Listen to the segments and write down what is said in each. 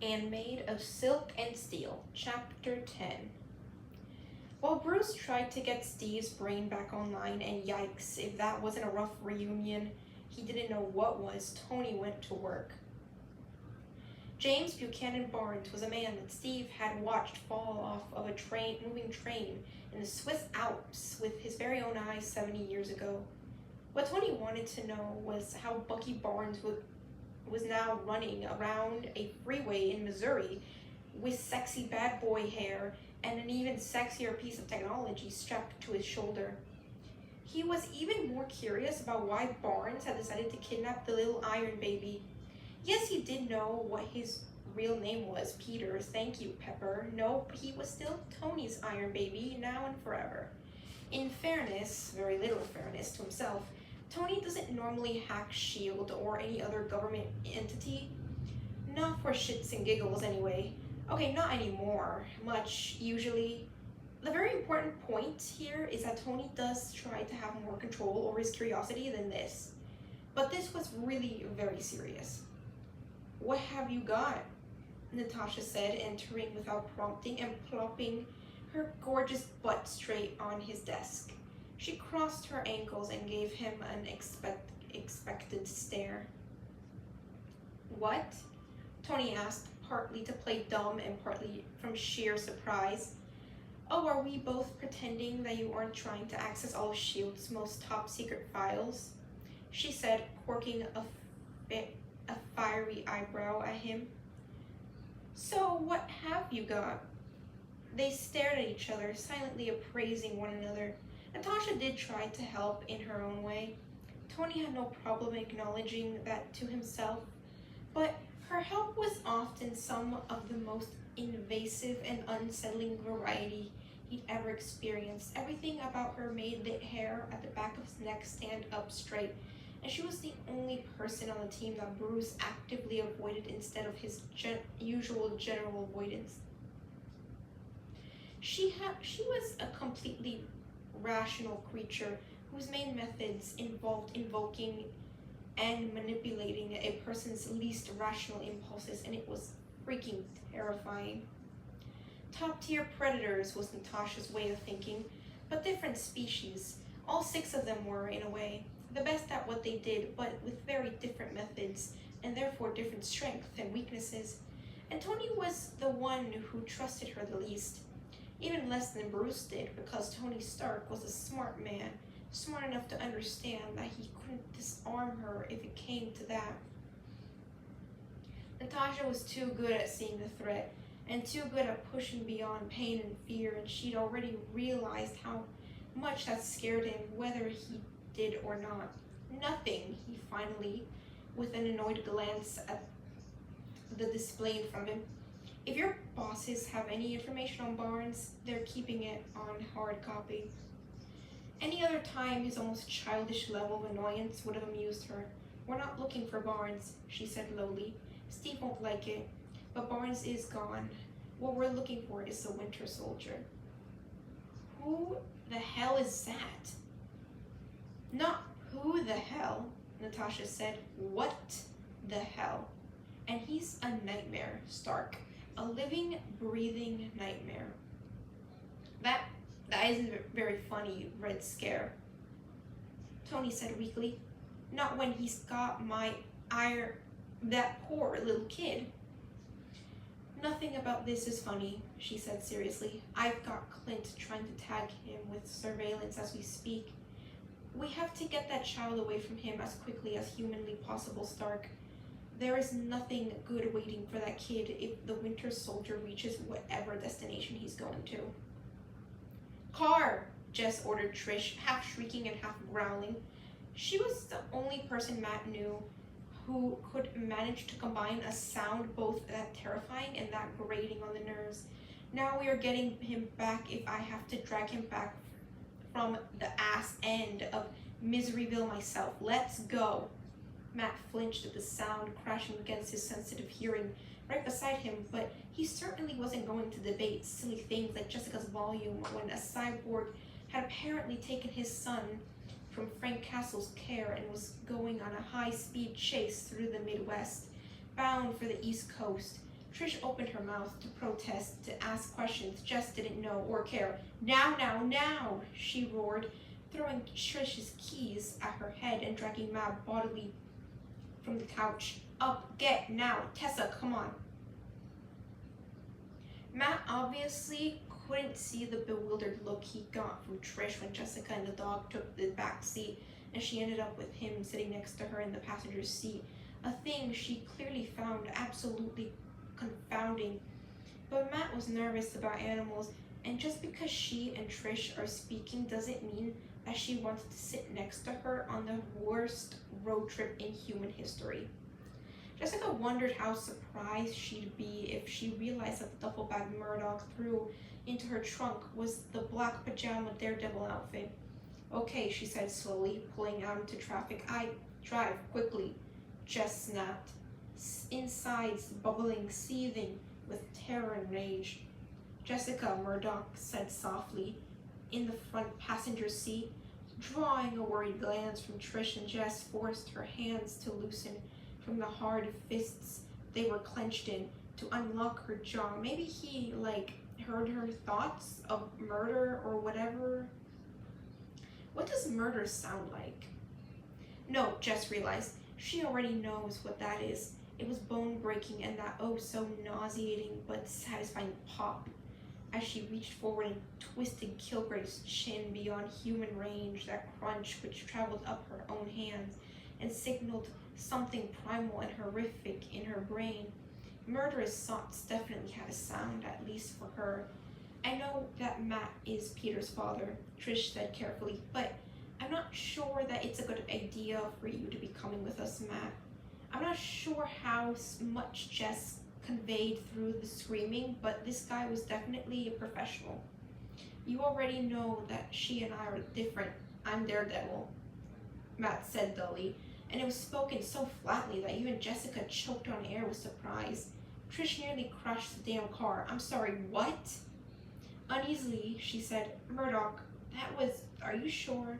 and Made of Silk and Steel, Chapter 10. While Bruce tried to get Steve's brain back online, and yikes, if that wasn't a rough reunion, he didn't know what was, Tony went to work. James Buchanan Barnes was a man that Steve had watched fall off of a moving train in the Swiss Alps with his very own eyes 70 years ago. What Tony wanted to know was how Bucky Barnes was now running around a freeway in Missouri with sexy bad boy hair and an even sexier piece of technology strapped to his shoulder. He was even more curious about why Barnes had decided to kidnap the little Iron Baby. Yes, he did know what his real name was, Peter. Thank you, Pepper. No, he was still Tony's Iron Baby, now and forever. In fairness, very little fairness to himself, Tony doesn't normally hack S.H.I.E.L.D. or any other government entity. Not for shits and giggles, anyway. Okay, not anymore, much, usually. The very important point here is that Tony does try to have more control over his curiosity than this. But this was really very serious. "What have you got?" Natasha said, entering without prompting and plopping her gorgeous butt straight on his desk. She crossed her ankles and gave him an expected stare. "What?" Tony asked, partly to play dumb and partly from sheer surprise. "Oh, are we both pretending that you aren't trying to access all of S.H.I.E.L.D.'s most top-secret files?" she said, quirking a fiery eyebrow at him. "So, what have you got?" They stared at each other, silently appraising one another. Natasha did try to help in her own way. Tony had no problem acknowledging that to himself, but her help was often some of the most invasive and unsettling variety he'd ever experienced. Everything about her made the hair at the back of his neck stand up straight, and she was the only person on the team that Bruce actively avoided instead of his usual general avoidance. She was a completely rational creature whose main methods involved invoking and manipulating a person's least rational impulses, and it was freaking terrifying. Top-tier predators was Natasha's way of thinking, but different species. All 6 of them were, in a way, the best at what they did, but with very different methods, and therefore different strengths and weaknesses. And Tony was the one who trusted her the least, even less than Bruce did, because Tony Stark was a smart man, smart enough to understand that he couldn't disarm her if it came to that. Natasha was too good at seeing the threat, and too good at pushing beyond pain and fear, and she'd already realized how much that scared him, whether he did or not. "Nothing," he finally, with an annoyed glance at the display in front of him. "If your bosses have any information on Barnes, they're keeping it on hard copy." Any other time, his almost childish level of annoyance would have amused her. "We're not looking for Barnes," she said lowly. "Steve won't like it, but Barnes is gone. What we're looking for is the Winter Soldier." "Who the hell is that?" "Not who the hell," Natasha said. "What the hell? And he's a nightmare, Stark. A living, breathing nightmare." That isn't very funny, Red Scare," Tony said weakly. "Not when he's got that poor little kid." "Nothing about this is funny," she said seriously. "I've got Clint trying to tag him with surveillance as we speak. We have to get that child away from him as quickly as humanly possible, Stark. There is nothing good waiting for that kid if the Winter Soldier reaches whatever destination he's going to." "Car!" Jess ordered Trish, half shrieking and half growling. She was the only person Matt knew who could manage to combine a sound both that terrifying and that grating on the nerves. "Now we are getting him back if I have to drag him back from the ass end of Miseryville myself. Let's go." Matt flinched at the sound crashing against his sensitive hearing right beside him, but he certainly wasn't going to debate silly things like Jessica's volume when a cyborg had apparently taken his son from Frank Castle's care and was going on a high-speed chase through the Midwest, bound for the East Coast. Trish opened her mouth to protest, to ask questions, Jess didn't know or care. Now, now, now, she roared, throwing Trish's keys at her head and dragging Matt bodily from the couch. Up, get, now, Tessa, come on. Matt obviously couldn't see the bewildered look he got from Trish when Jessica and the dog took the back seat and she ended up with him sitting next to her in the passenger seat, a thing she clearly found absolutely confounding. But Matt was nervous about animals, and just because she and Trish are speaking doesn't mean that she wants to sit next to her on the worst road trip in human history. Jessica wondered how surprised she'd be if she realized that the duffel bag Murdoch threw into her trunk was the black pajama daredevil outfit. Okay, she said slowly, pulling out into traffic. I drive quickly, Jess snapped, insides bubbling, seething with terror and rage. Jessica, Murdoch said softly, in the front passenger seat. Drawing a worried glance from Trish and Jess forced her hands to loosen from the hard fists they were clenched in to unlock her jaw. Maybe he, heard her thoughts of murder or whatever. What does murder sound like? No, Jess realized. She already knows what that is. It was bone-breaking and that so nauseating but satisfying pop as she reached forward and twisted Kilgrave's chin beyond human range, that crunch which traveled up her own hands and signaled something primal and horrific in her brain. Murderous thoughts definitely had a sound, at least for her. I know that Matt is Peter's father, Trish said carefully, but I'm not sure that it's a good idea for you to be coming with us, Matt. I'm not sure how much Jess conveyed through the screaming, but this guy was definitely a professional. You already know that she and I are different. I'm Daredevil, Matt said dully, and it was spoken so flatly that even Jessica choked on air with surprise. Trish nearly crashed the damn car. I'm sorry, what? Uneasily, she said, Murdoch, are you sure?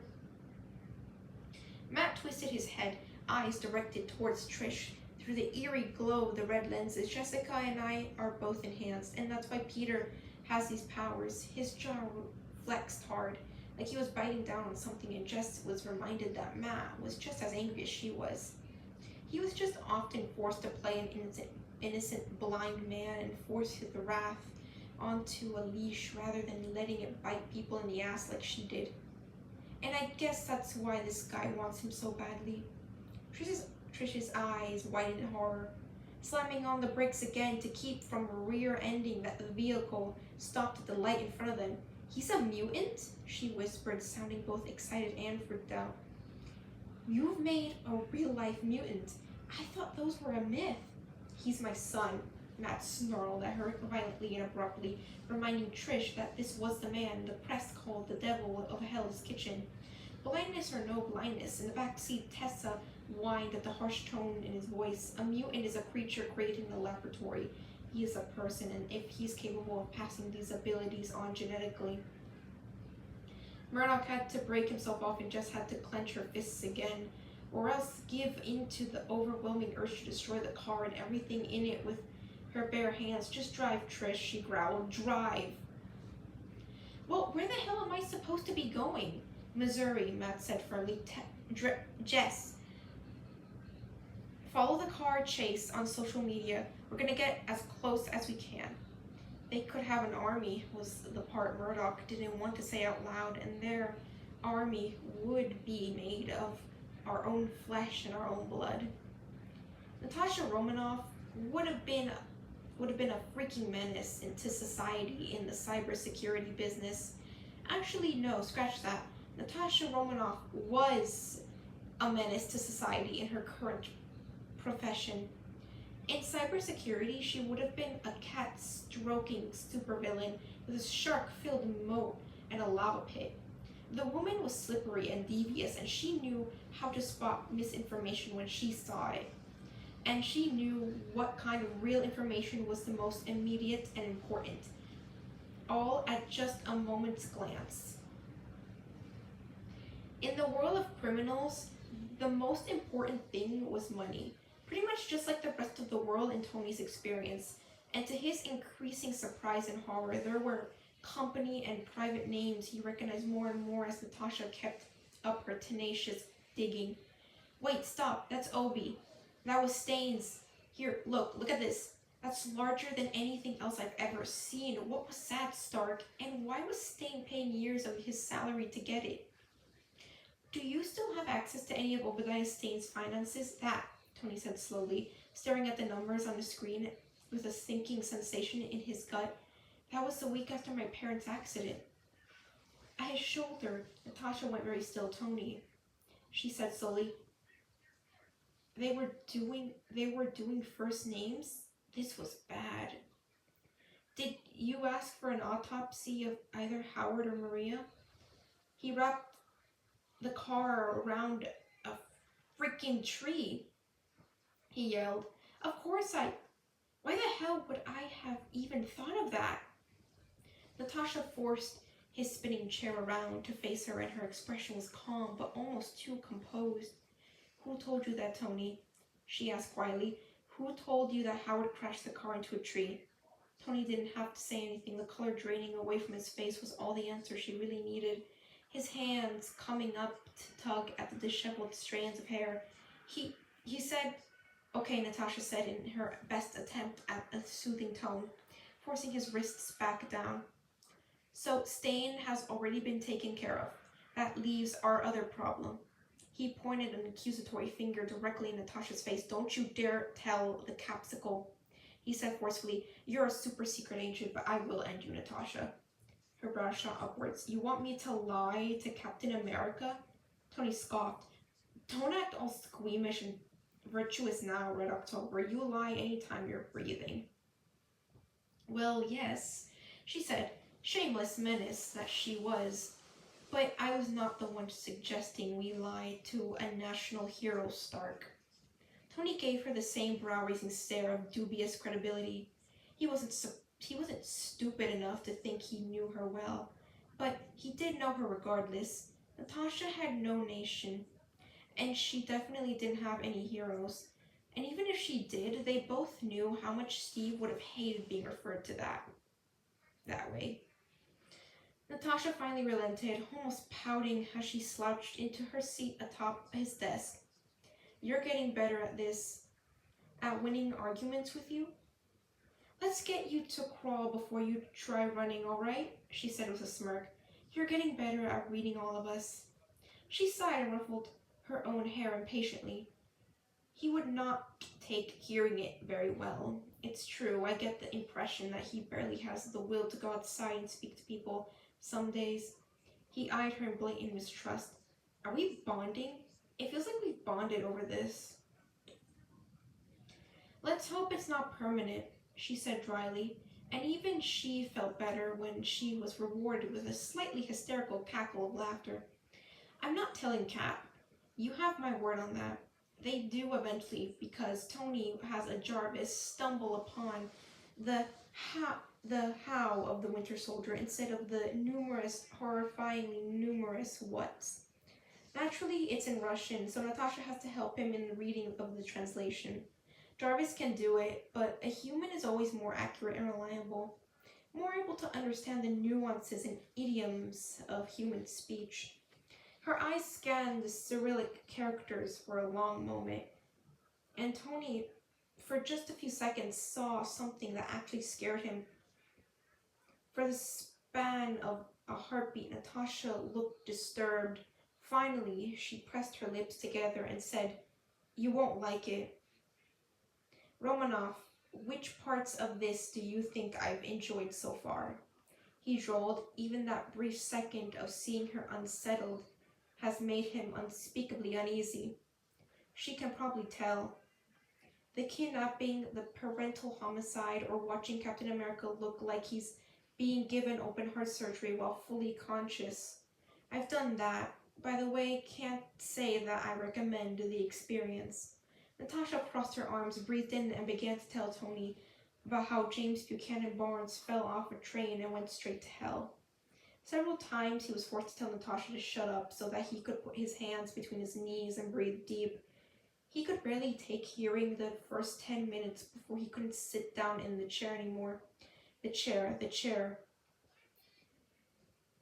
Matt twisted his head, eyes directed towards Trish. Through the eerie glow of the red lenses, Jessica and I are both enhanced, and that's why Peter has these powers. His jaw flexed hard, like he was biting down on something, and Jess was reminded that Matt was just as angry as she was. He was just often forced to play an innocent blind man and force his wrath onto a leash rather than letting it bite people in the ass like she did. And I guess that's why this guy wants him so badly. Trish's eyes widened in horror, slamming on the brakes again to keep from rear-ending the vehicle stopped at the light in front of them. He's a mutant? She whispered, sounding both excited and freaked out. You've made a real-life mutant. I thought those were a myth. He's my son, Matt snarled at her violently and abruptly, reminding Trish that this was the man the press called the devil of Hell's Kitchen. Blindness or no blindness, in the back seat, Tessa whined at the harsh tone in his voice. A mutant is a creature created in the laboratory. He is a person, and if he's capable of passing these abilities on genetically. Murdoch had to break himself off and just had to clench her fists again, or else give in to the overwhelming urge to destroy the car and everything in it with her bare hands. Just drive, Trish, she growled. Drive. Well, where the hell am I supposed to be going? Missouri, Matt said firmly. Jess, follow the car chase on social media. We're gonna get as close as we can. They could have an army, was the part Murdoch didn't want to say out loud, and their army would be made of our own flesh and our own blood. Natasha Romanoff would have been a freaking menace into society in the cybersecurity business. Actually, no, scratch that. Natasha Romanoff was a menace to society in her current profession. In cybersecurity, she would have been a cat-stroking supervillain with a shark-filled moat and a lava pit. The woman was slippery and devious, and she knew how to spot misinformation when she saw it. And she knew what kind of real information was the most immediate and important, all at just a moment's glance. In the world of criminals, the most important thing was money. Pretty much just like the rest of the world in Tony's experience. And to his increasing surprise and horror, there were company and private names he recognized more and more as Natasha kept up her tenacious digging. Wait, stop, that's Obi. That was Staines. Here, look at this. That's larger than anything else I've ever seen. What was that, Stark? And why was Stain paying years of his salary to get it? Do you still have access to any of Obadiah Stain's finances? That, Tony said slowly, staring at the numbers on the screen with a sinking sensation in his gut. That was the week after my parents' accident. At his shoulder, Natasha went very still. Tony, she said slowly. They were doing first names? This was bad. Did you ask for an autopsy of either Howard or Maria? He wrapped the car around a freaking tree, he yelled. Of course why the hell would I have even thought of that? Natasha forced his spinning chair around to face her, and her expression was calm but almost too composed. Who told you that, Tony? She asked quietly. Who told you that Howard crashed the car into a tree? Tony didn't have to say anything. The color draining away from his face was all the answer she really needed. His hands coming up to tug at the disheveled strands of hair. He said, okay, Natasha said in her best attempt at a soothing tone, forcing his wrists back down. So Stain has already been taken care of. That leaves our other problem. He pointed an accusatory finger directly in Natasha's face. Don't you dare tell the Capsicle, he said forcefully. You're a super secret agent, but I will end you, Natasha. Her brow shot upwards. You want me to lie to Captain America? Tony scoffed. Don't act all squeamish and virtuous now, Red October. You lie anytime you're breathing. Well, yes, she said, shameless menace that she was. But I was not the one suggesting we lie to a national hero, Stark. Tony gave her the same brow-raising stare of dubious credibility. He wasn't stupid enough to think he knew her well, but he did know her regardless. Natasha had no nation, and she definitely didn't have any heroes. And even if she did, they both knew how much Steve would have hated being referred to that way. Natasha finally relented, almost pouting as she slouched into her seat atop his desk. You're getting better at this, at winning arguments with you? Let's get you to crawl before you try running, all right? She said with a smirk. You're getting better at reading all of us. She sighed and ruffled her own hair impatiently. He would not take hearing it very well. It's true, I get the impression that he barely has the will to go outside and speak to people some days. He eyed her in blatant mistrust. Are we bonding? It feels like we've bonded over this. Let's hope it's not permanent, she said dryly, and even she felt better when she was rewarded with a slightly hysterical cackle of laughter. I'm not telling Cap. You have my word on that. They do eventually, because Tony has a Jarvis stumble upon the how of the Winter Soldier instead of the horrifyingly numerous whats. Naturally, it's in Russian, so Natasha has to help him in the reading of the translation. Jarvis can do it, but a human is always more accurate and reliable, more able to understand the nuances and idioms of human speech. Her eyes scanned the Cyrillic characters for a long moment, and Tony, for just a few seconds, saw something that actually scared him. For the span of a heartbeat, Natasha looked disturbed. Finally, she pressed her lips together and said, You won't like it. Romanoff, which parts of this do you think I've enjoyed so far? He drawled. Even that brief second of seeing her unsettled has made him unspeakably uneasy. She can probably tell. The kidnapping, the parental homicide, or watching Captain America look like he's being given open-heart surgery while fully conscious. I've done that. By the way, can't say that I recommend the experience. Natasha crossed her arms, breathed in, and began to tell Tony about how James Buchanan Barnes fell off a train and went straight to hell. Several times he was forced to tell Natasha to shut up so that he could put his hands between his knees and breathe deep. He could barely take hearing the first 10 minutes before he couldn't sit down in the chair anymore. The chair, the chair.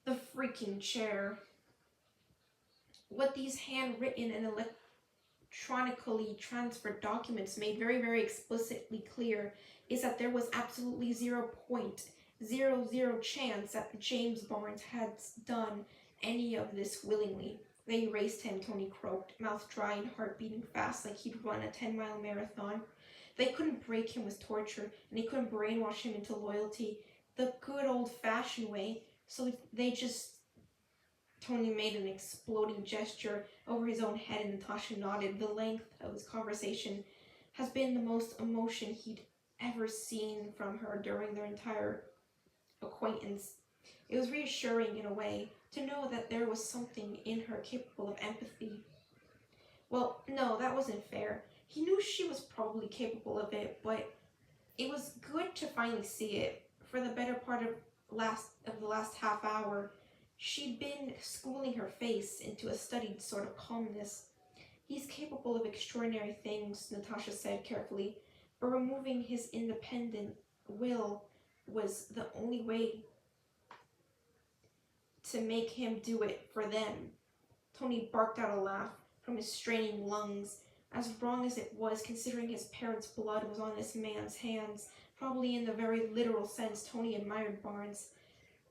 The freaking chair. What these handwritten and electronically transferred documents made very, very explicitly clear is that there was absolutely 0.00 chance that James Barnes had done any of this willingly. They erased him, Tony croaked, mouth dry and heart beating fast like he'd run a 10-mile marathon. They couldn't break him with torture, and they couldn't brainwash him into loyalty the good old-fashioned way, so they just... Tony made an exploding gesture over his own head and Natasha nodded. The length of his conversation has been the most emotion he'd ever seen from her during their entire acquaintance. It was reassuring in a way to know that there was something in her capable of empathy. Well, no, that wasn't fair. He knew she was probably capable of it, but it was good to finally see it. For the better part of the last half hour, she'd been schooling her face into a studied sort of calmness. He's capable of extraordinary things, Natasha said carefully, but removing his independent will was the only way to make him do it for them. Tony barked out a laugh from his straining lungs, as wrong as it was considering his parents' blood was on this man's hands. Probably in the very literal sense, Tony admired Barnes.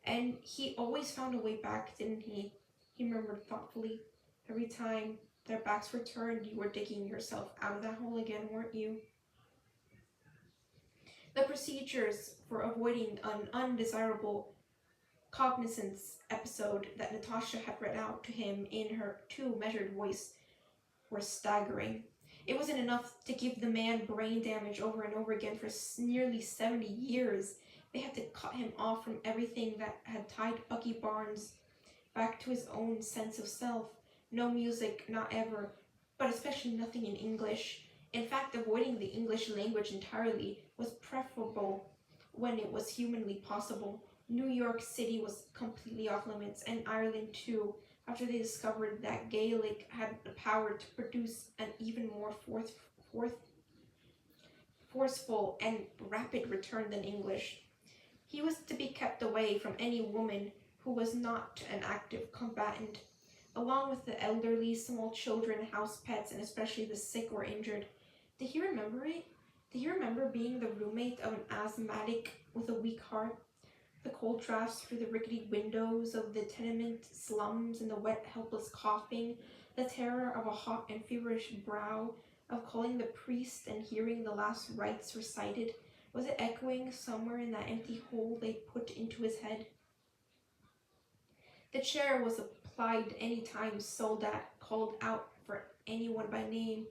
And he always found a way back, didn't he? He murmured thoughtfully. Every time their backs were turned, you were digging yourself out of that hole again, weren't you? The procedures for avoiding an undesirable cognizance episode that Natasha had read out to him in her too measured voice were staggering. It wasn't enough to give the man brain damage over and over again for nearly 70 years. They had to cut him off from everything that had tied Bucky Barnes back to his own sense of self. No music, not ever, but especially nothing in English. In fact, avoiding the English language entirely was preferable when it was humanly possible. New York City was completely off limits, and Ireland too, after they discovered that Gaelic had the power to produce an even more forceful and rapid return than English. He was to be kept away from any woman who was not an active combatant, along with the elderly, small children, house pets, and especially the sick or injured. Did he remember it? Did he remember being the roommate of an asthmatic with a weak heart? The cold drafts through the rickety windows of the tenement slums and the wet, helpless coughing, the terror of a hot and feverish brow, of calling the priest and hearing the last rites recited. Was it echoing somewhere in that empty hole they put into his head? The chair was applied any time Soldat called out for anyone by name.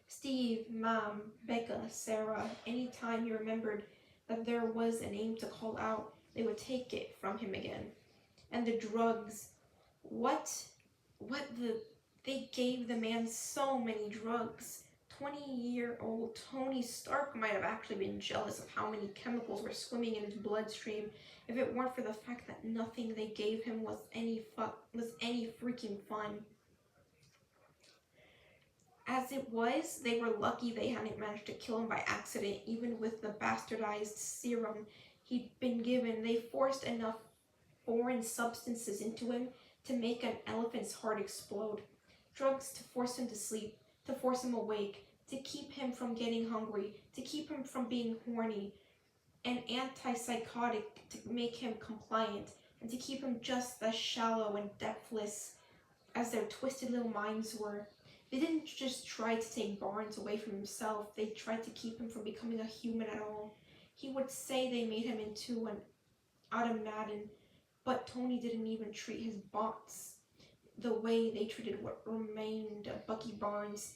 Steve, Mom, Becca, Sarah. Any time he remembered that there was a name to call out, they would take it from him again. And the drugs. They gave the man so many drugs. 20-year-old Tony Stark might have actually been jealous of how many chemicals were swimming in his bloodstream if it weren't for the fact that nothing they gave him was any freaking fun. As it was, they were lucky they hadn't managed to kill him by accident. Even with the bastardized serum he'd been given, they forced enough foreign substances into him to make an elephant's heart explode. Drugs to force him to sleep, to force him awake, to keep him from getting hungry, to keep him from being horny, an antipsychotic to make him compliant, and to keep him just as shallow and depthless as their twisted little minds were. They didn't just try to take Barnes away from himself, they tried to keep him from becoming a human at all. He would say they made him into an automaton, but Tony didn't even treat his bots the way they treated what remained of Bucky Barnes.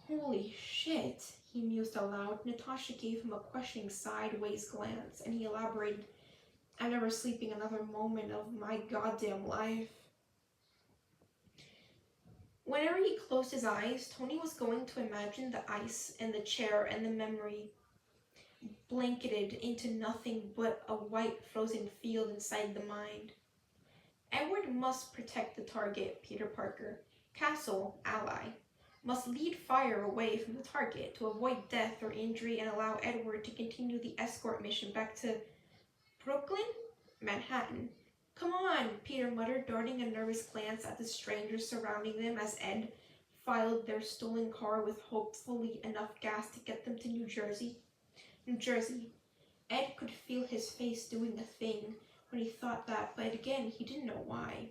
Holy shit, he mused aloud. Natasha gave him a questioning sideways glance, and he elaborated, I'm never sleeping another moment of my goddamn life. Whenever he closed his eyes, Tony was going to imagine the ice and the chair and the memory blanketed into nothing but a white frozen field inside the mind. Edward must protect the target, Peter Parker. Castle, ally. must lead fire away from the target to avoid death or injury and allow Edward to continue the escort mission back to Brooklyn? Manhattan. Come on, Peter muttered, darting a nervous glance at the strangers surrounding them as Ed filed their stolen car with hopefully enough gas to get them to New Jersey. Ed could feel his face doing a thing when he thought that, but again, he didn't know why.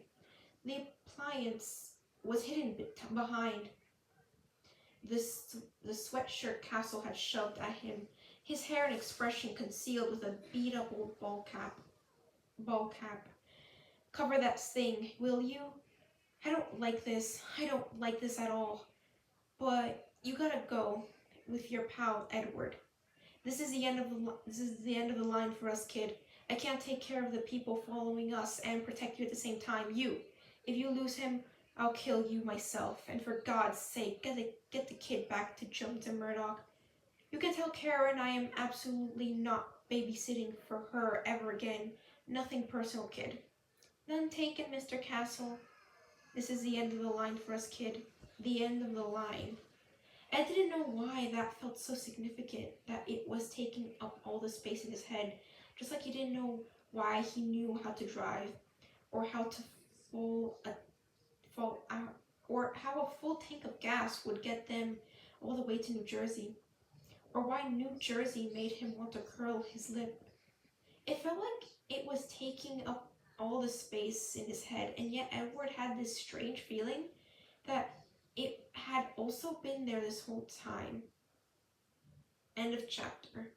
The appliance was hidden behind the sweatshirt Castle had shoved at him, his hair and expression concealed with a beat-up old ball cap. Cover that thing, will you? I don't like this. I don't like this at all. But you gotta go with your pal Edward. This is the end of the line for us, kid. I can't take care of the people following us and protect you at the same time. If you lose him, I'll kill you myself. And for God's sake, get the kid back to Jones and Murdoch. You can tell Karen I am absolutely not babysitting for her ever again. Nothing personal, kid. None taken, Mr. Castle. This is the end of the line for us, kid. The end of the line. Ed didn't know why that felt so significant, that it was taking up all the space in his head, just like he didn't know why he knew how to drive, or how to or how a full tank of gas would get them all the way to New Jersey, or why New Jersey made him want to curl his lip. It felt like it was taking up all the space in his head, and yet Edward had this strange feeling that it had also been there this whole time. End of chapter.